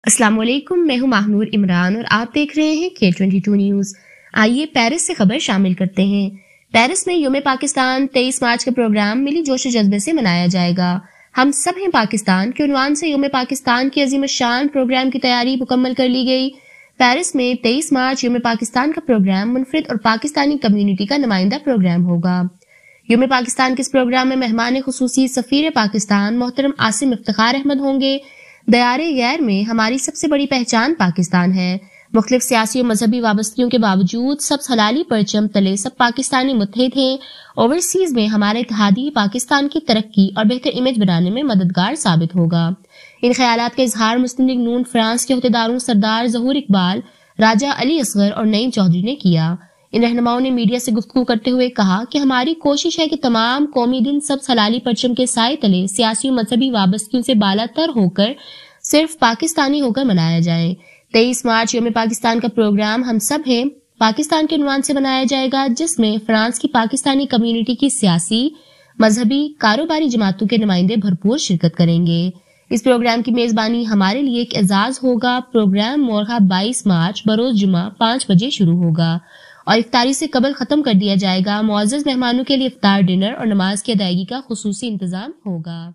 السلام علیکم، میں ہوں ماہنور عمران اور آپ دیکھ رہے ہیں K22 نیوز۔ آئیے پیرس سے خبر شامل کرتے ہیں۔ پیرس میں یوم پاکستان 23 مارچ کا پروگرام ملی جوش و جذبے سے منایا جائے گا۔ ہم سب ہیں پاکستان کے عنوان سے یوم پاکستان کی عظیم الشان پروگرام کی تیاری مکمل کر لی گئی۔ پیرس میں 23 مارچ یوم پاکستان کا پروگرام منفرد اور پاکستانی کمیونٹی کا نمائندہ پروگرام ہوگا۔ یوم پاکستان کے اس پروگرام میں مہمان خصوصی سفیر پاکستان محترم عاصم افتخار احمد ہوں گے۔ دیار غیر میں ہماری سب سے بڑی پہچان پاکستان ہے۔ مختلف سیاسی و مذہبی وابستگیوں کے باوجود سب حلالی پرچم تلے سب پاکستانی متحد ہیں۔ اوورسیز میں ہمارا اتحادی پاکستان کی ترقی اور بہتر امیج بنانے میں مددگار ثابت ہوگا۔ ان خیالات کا اظہار مسلم لیگ نون فرانس کے عہدیداروں سردار ظہور اقبال، راجہ علی اصغر اور نعیم چودھری نے کیا۔ ان رہنماؤں نے میڈیا سے گفتگو کرتے ہوئے کہا کہ ہماری کوشش ہے کہ تمام قومی دن سب حلالی پرچم کے سائے تلے سیاسی و مذہبی وابستگیوں سے بالا تر ہو کر صرف پاکستانی ہو کر منایا جائے۔ 23 مارچ یوم پاکستان کا پروگرام ہم سب ہیں پاکستان کے عنوان سے منایا جائے گا، جس میں فرانس کی پاکستانی کمیونٹی کی سیاسی، مذہبی، کاروباری جماعتوں کے نمائندے بھرپور شرکت کریں گے۔ اس پروگرام کی میزبانی ہمارے لیے ایک اعزاز ہوگا۔ پروگرام مورخہ 22 مارچ بروز جمعہ 5 بجے شروع ہوگا اور افطاری سے قبل ختم کر دیا جائے گا۔ معزز مہمانوں کے لیے افطار، ڈنر اور نماز کی ادائیگی کا خصوصی انتظام ہوگا۔